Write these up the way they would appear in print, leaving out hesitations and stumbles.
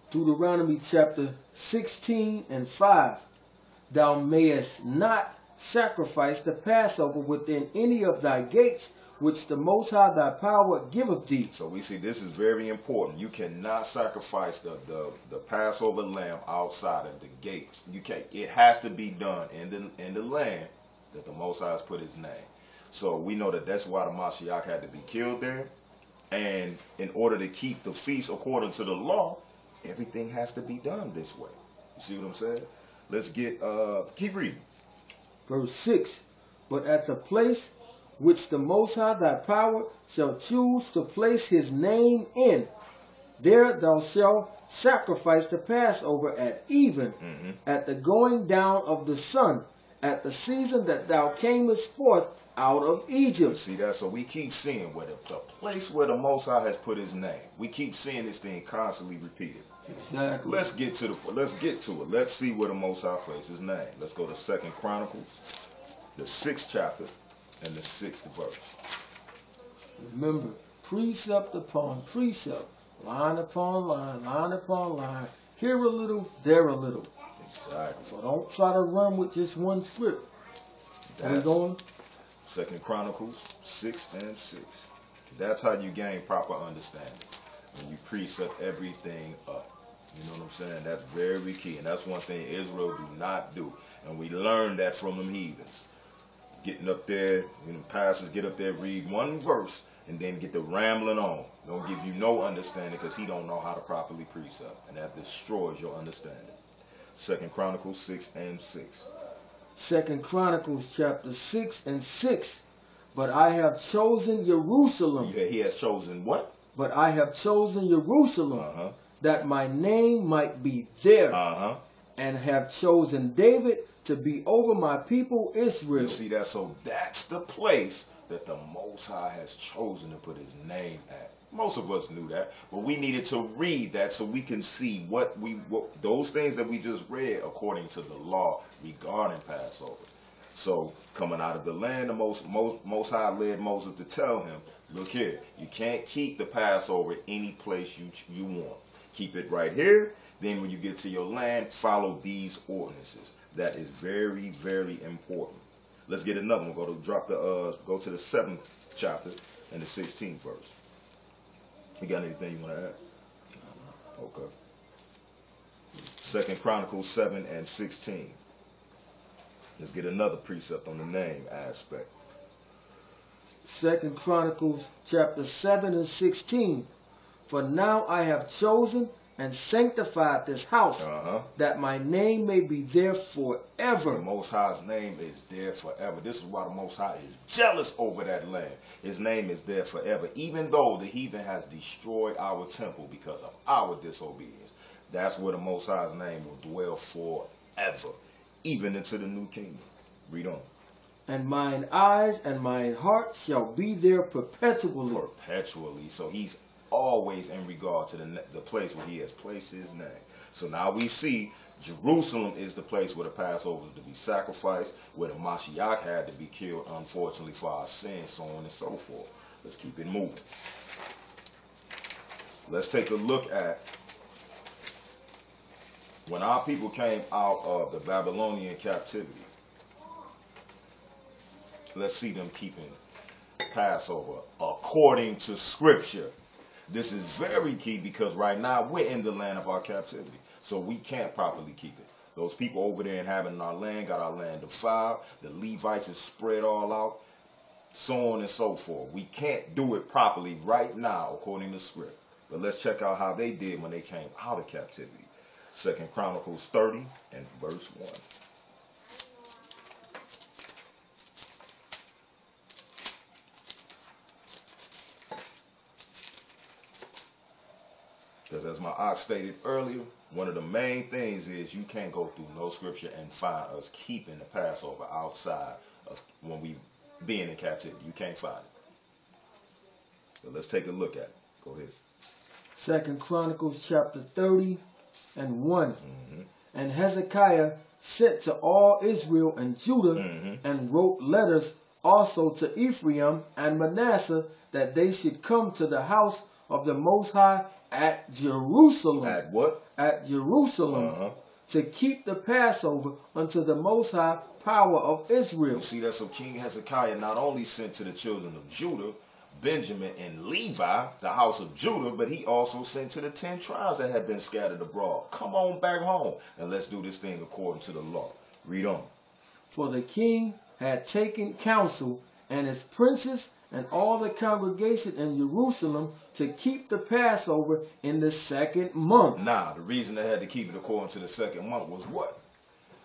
Deuteronomy chapter 16 and 5. Thou mayest not sacrifice the Passover within any of thy gates, which the Most High thy power giveth thee. So we see this is very important. You cannot sacrifice the Passover lamb outside of the gates. You can't. It has to be done in the land that the Most High has put his name. So we know that that's why the Mashiach had to be killed there. And in order to keep the feast according to the law, everything has to be done this way. You see what I'm saying? Let's get, keep reading. Verse 6. But at the place which the Most High thy power shall choose to place his name in, there thou shalt sacrifice the Passover at even, at the going down of the sun, at the season that thou camest forth out of Egypt. See that? So we keep seeing where the place where the Most High has put his name. We keep seeing this thing constantly repeated. Exactly. Let's get to it. Let's see where the Most High placed his name. Let's go to 2 Chronicles, the 6th chapter and the 6th verse. Remember, precept upon precept, line upon line, line upon line, here a little, there a little. Exactly. So don't try to run with just one script. Are we going? 2 Chronicles 6 and 6. That's how you gain proper understanding. When you precept everything up. You know what I'm saying? That's very key. And that's one thing Israel do not do. And we learned that from them heathens. Getting up there, you know, pastors get up there, read one verse, and then get the rambling on. Don't give you no understanding because he don't know how to properly precept. And that destroys your understanding. 2 Chronicles 6 and 6. 2 Chronicles chapter 6 and 6. But I have chosen Jerusalem. Yeah, he has chosen what? But I have chosen Jerusalem, that my name might be there, and have chosen David to be over my people Israel. You see that? So that's the place that the Most High has chosen to put his name at. Most of us knew that, but we needed to read that so we can see what those things that we just read according to the law regarding Passover. So coming out of the land, the Most High led Moses to tell him, look here, you can't keep the Passover any place you want. Keep it right here. Then when you get to your land, follow these ordinances. That is very, very important. Let's get another one. Go to the 7th chapter and the 16th verse. You got anything you want to add? Okay. 2 Chronicles 7 and 16. Let's get another precept on the name aspect. 2 Chronicles chapter 7 and 16. For now I have chosen and sanctified this house, that my name may be there forever. The Most High's name is there forever. This is why the Most High is jealous over that land. His name is there forever, even though the heathen has destroyed our temple because of our disobedience. That's where the Most High's name will dwell forever, even into the new kingdom. Read on. And mine eyes and mine heart shall be there perpetually. Perpetually. So he's always in regard to the place where he has placed his name. So now we see Jerusalem is the place where the Passover is to be sacrificed, where the Mashiach had to be killed, unfortunately, for our sins, so on and so forth. Let's keep it moving. Let's take a look at when our people came out of the Babylonian captivity. Let's see them keeping Passover according to Scripture. This is very key because right now we're in the land of our captivity. So we can't properly keep it. Those people over there inhabiting our land got our land defiled. The Levites is spread all out. So on and so forth. We can't do it properly right now according to Script. But let's check out how they did when they came out of captivity. 2 Chronicles 30 and verse 1. Because as my ox stated earlier, one of the main things is you can't go through no scripture and find us keeping the Passover outside of when we being in captivity. You can't find it. But let's take a look at it. Go ahead. 2 Chronicles chapter 30 and 1. And Hezekiah sent to all Israel and Judah and wrote letters also to Ephraim and Manasseh that they should come to the house of the Most High at Jerusalem. At what? At Jerusalem. To keep the Passover unto the Most High power of Israel. You see that? So King Hezekiah not only sent to the children of Judah, Benjamin, and Levi, the house of Judah, but he also sent to the 10 tribes that had been scattered abroad. Come on back home and let's do this thing according to the law. Read on. For the king had taken counsel, and his princes and all the congregation in Jerusalem, to keep the Passover in the 2nd month. Now, the reason they had to keep it according to the 2nd month was what?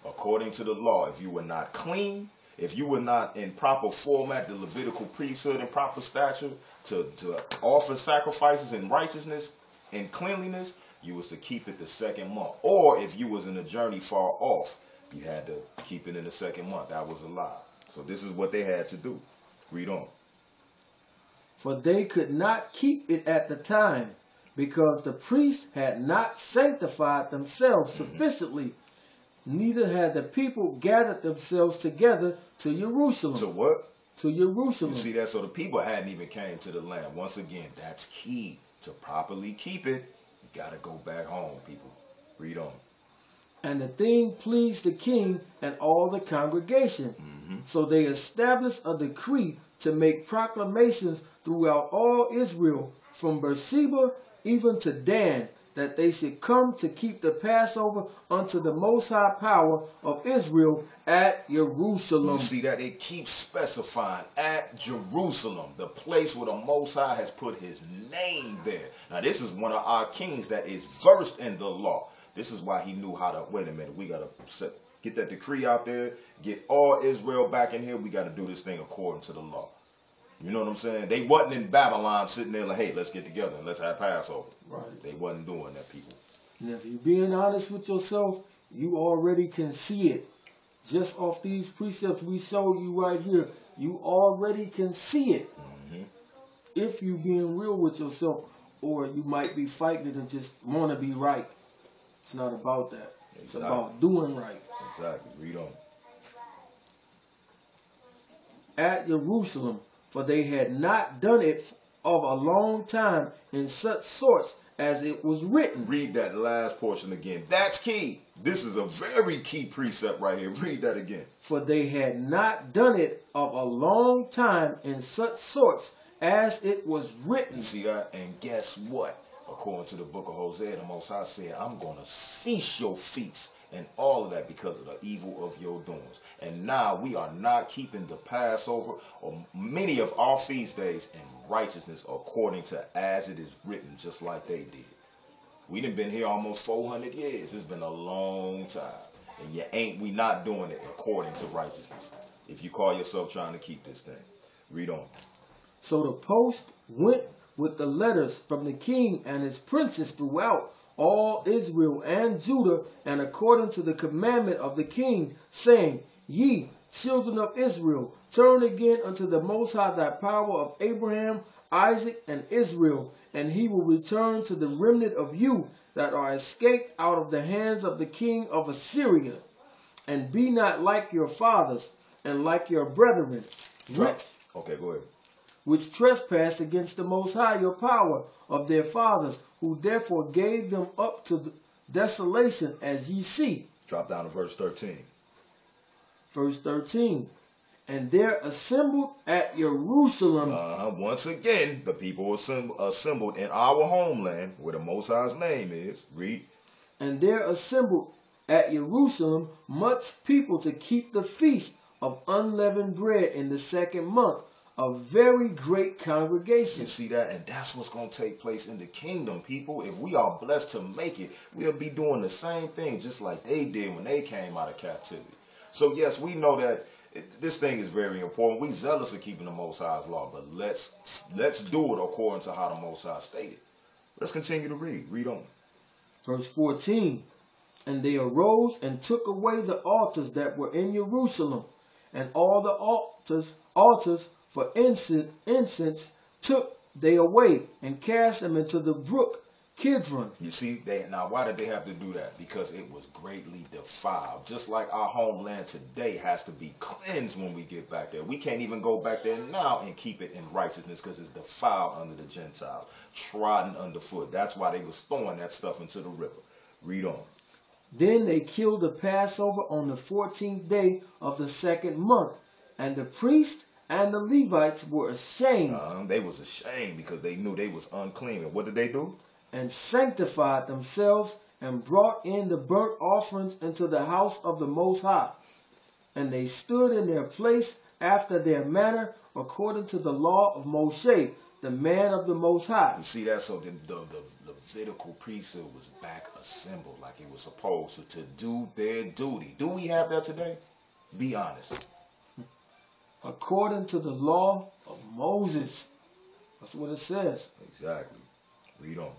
According to the law, if you were not clean, if you were not in proper format, the Levitical priesthood in proper stature, to offer sacrifices in righteousness and cleanliness, you was to keep it the 2nd month. Or if you was in a journey far off, you had to keep it in the 2nd month. That was a lie. So this is what they had to do. Read on. For they could not keep it at the time, because the priests had not sanctified themselves sufficiently, neither had the people gathered themselves together to Jerusalem. To what? To Jerusalem. You see that? So the people hadn't even came to the land. Once again, that's key. To properly keep it, you got to go back home, people. Read on. And the thing pleased the king and all the congregation. So they established a decree to make proclamations throughout all Israel, from Beersheba even to Dan, that they should come to keep the Passover unto the Most High power of Israel at Jerusalem. You see that? It keeps specifying at Jerusalem, the place where the Most High has put his name there. Now, this is one of our kings that is versed in the law. This is why he knew how to, wait a minute, we got to get that decree out there, get all Israel back in here. We got to do this thing according to the law. You know what I'm saying? They wasn't in Babylon sitting there like, hey, let's get together and let's have Passover. Right. They wasn't doing that, people. And if you're being honest with yourself, you already can see it. Just off these precepts we showed you right here, you already can see it. If you're being real with yourself, or you might be fighting it and just want to be right. It's not about that. It's about doing right. Exactly. Read on. At Jerusalem, for they had not done it of a long time in such sorts as it was written. Read that last portion again. That's key. This is a very key precept right here. Read that again. For they had not done it of a long time in such sorts as it was written. You see that? And guess what? According to the book of Hosea, the Most High said, I'm going to cease your feasts and all of that because of the evil of your doings. And now we are not keeping the Passover or many of our feast days in righteousness according to as it is written, just like they did. We done been here almost 400 years. It's been a long time. And we not doing it according to righteousness. If you call yourself trying to keep this thing. Read on. So the post went with the letters from the king and his princes throughout all Israel and Judah, and according to the commandment of the king, saying, Ye, children of Israel, turn again unto the Most High thy power of Abraham, Isaac, and Israel, and he will return to the remnant of you that are escaped out of the hands of the king of Assyria. And be not like your fathers, and like your brethren, Okay, go ahead. which trespass against the Most High your power of their fathers, who therefore gave them up to desolation, as ye see. Drop down to verse 13. Verse 13. And there assembled at Jerusalem. Once again, the people assembled in our homeland, where the Most High's name is. Read. And there assembled at Jerusalem much people to keep the feast of unleavened bread in the 2nd month, a very great congregation. You see that? And that's what's going to take place in the kingdom, people. If we are blessed to make it, we'll be doing the same thing just like they did when they came out of captivity. So yes, we know that this thing is very important. We zealous of keeping the Most High's law, but let's do it according to how the Most High stated. Let's continue to read. Read on. Verse 14. And they arose and took away the altars that were in Jerusalem, and all the altars for incense took they away, and cast them into the brook Kidron. You see, now why did they have to do that? Because it was greatly defiled. Just like our homeland today has to be cleansed when we get back there. We can't even go back there now and keep it in righteousness because it's defiled under the Gentiles, trodden underfoot. That's why they was throwing that stuff into the river. Read on. Then they killed the Passover on the 14th day of the second month, and the priests and the Levites were ashamed. They was ashamed because they knew they was unclean. And what did they do? And sanctified themselves and brought in the burnt offerings into the house of the Most High. And they stood in their place after their manner according to the law of Moshe, the man of the Most High. You see that? So the Levitical priesthood was back assembled like it was supposed to do their duty. Do we have that today? Be honest. According to the law of Moses. That's what it says. Exactly. Read on.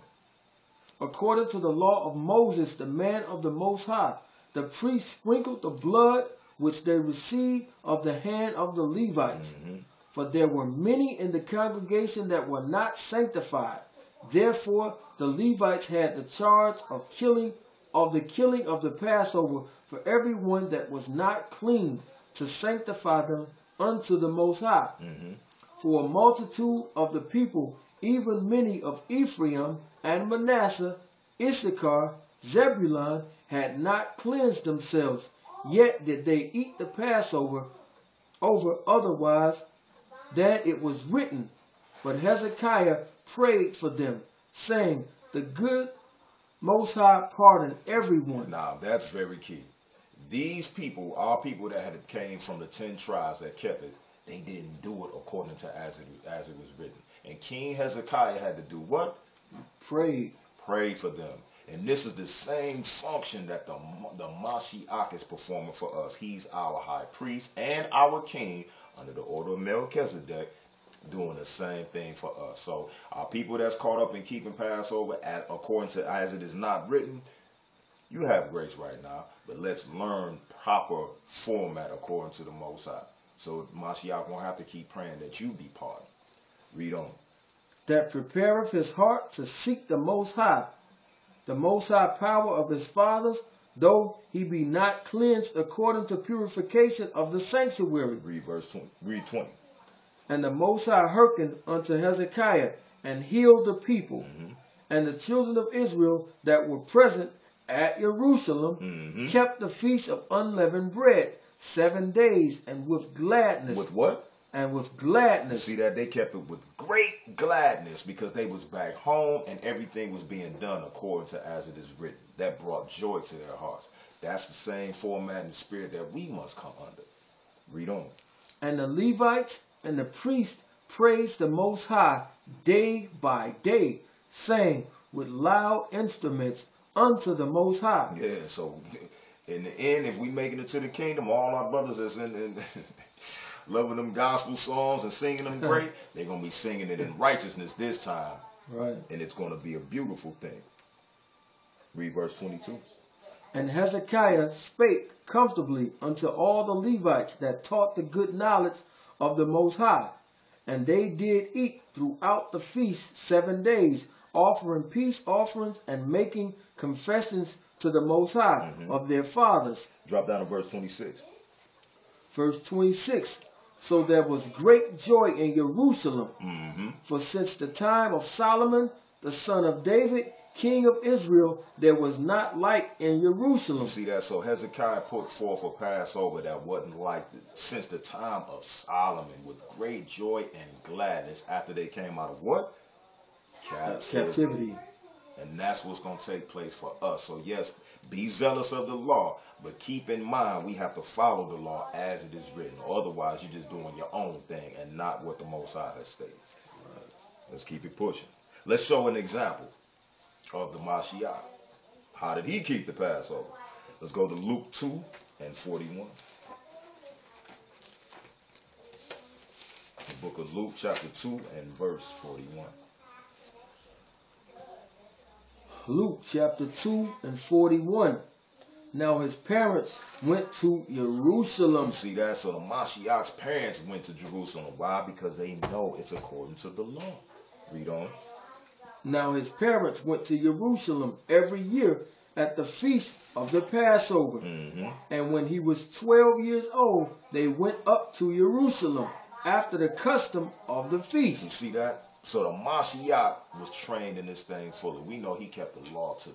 According to the law of Moses, the man of the Most High, the priests sprinkled the blood which they received of the hand of the Levites. For there were many in the congregation that were not sanctified. Therefore, the Levites had the charge of the killing of the Passover for everyone that was not clean, to sanctify them unto the Most High. For a multitude of the people, even many of Ephraim and Manasseh, Issachar, Zebulun, had not cleansed themselves, yet did they eat the Passover otherwise than it was written. But Hezekiah prayed for them, saying, the good Most High pardon everyone. Now, that's very key. These people are people that had came from the 10 tribes that kept it. They didn't do it according to as it was written. And King Hezekiah had to do what? Prayed for them. And this is the same function that the Mashiach is performing for us. He's our high priest and our king under the order of Melchizedek, doing the same thing for us. So our people that's caught up in keeping Passover according to as it is not written, you have grace right now, but let's learn proper format according to the Most High. So Mashiach won't have to keep praying that you be pardoned. Read on. That prepareth his heart to seek the Most High power of his fathers, though he be not cleansed according to purification of the sanctuary. Read verse 20. Read 20. And the Most High hearkened unto Hezekiah and healed the people. And the children of Israel that were present at Jerusalem kept the feast of unleavened bread 7 days, and with gladness. With what? And with gladness. You see that? They kept it with great gladness because they was back home and everything was being done according to as it is written. That brought joy to their hearts. That's the same format and spirit that we must come under. Read on. And the Levites and the priests praised the Most High day by day, saying with loud instruments unto the Most High. Yeah, so in the end, if we making it to the kingdom, all our brothers that's in loving them gospel songs and singing them great, they're going to be singing it in righteousness this time. Right. And it's going to be a beautiful thing. Read verse 22. And Hezekiah spake comfortably unto all the Levites that taught the good knowledge of the Most High. And they did eat throughout the feast 7 days, offering peace offerings and making confessions to the Most High of their fathers. Drop down to verse 26. Verse 26. So there was great joy in Jerusalem. For since the time of Solomon, the son of David, king of Israel, there was not like in Jerusalem. You see that? So Hezekiah put forth a Passover that wasn't like since the time of Solomon, with great joy and gladness after they came out of what? Captivity. And that's what's going to take place for us. So yes, be zealous of the law, but keep in mind we have to follow the law as it is written. Otherwise, you're just doing your own thing and not what the Most High has stated. Right. Let's keep it pushing. Let's show an example of the Mashiach. How did he keep the Passover? Let's go to Luke 2 and 41. The book of Luke chapter 2 and verse 41. Luke chapter 2 and 41. Now his parents went to Jerusalem. See that? So the Mashiach's parents went to Jerusalem. Why? Because they know it's according to the law. Read on. Now his parents went to Jerusalem every year at the feast of the Passover. And when he was 12 years old, they went up to Jerusalem after the custom of the You feast. see that? So the Mashiach was trained in this thing fully. We know he kept the law to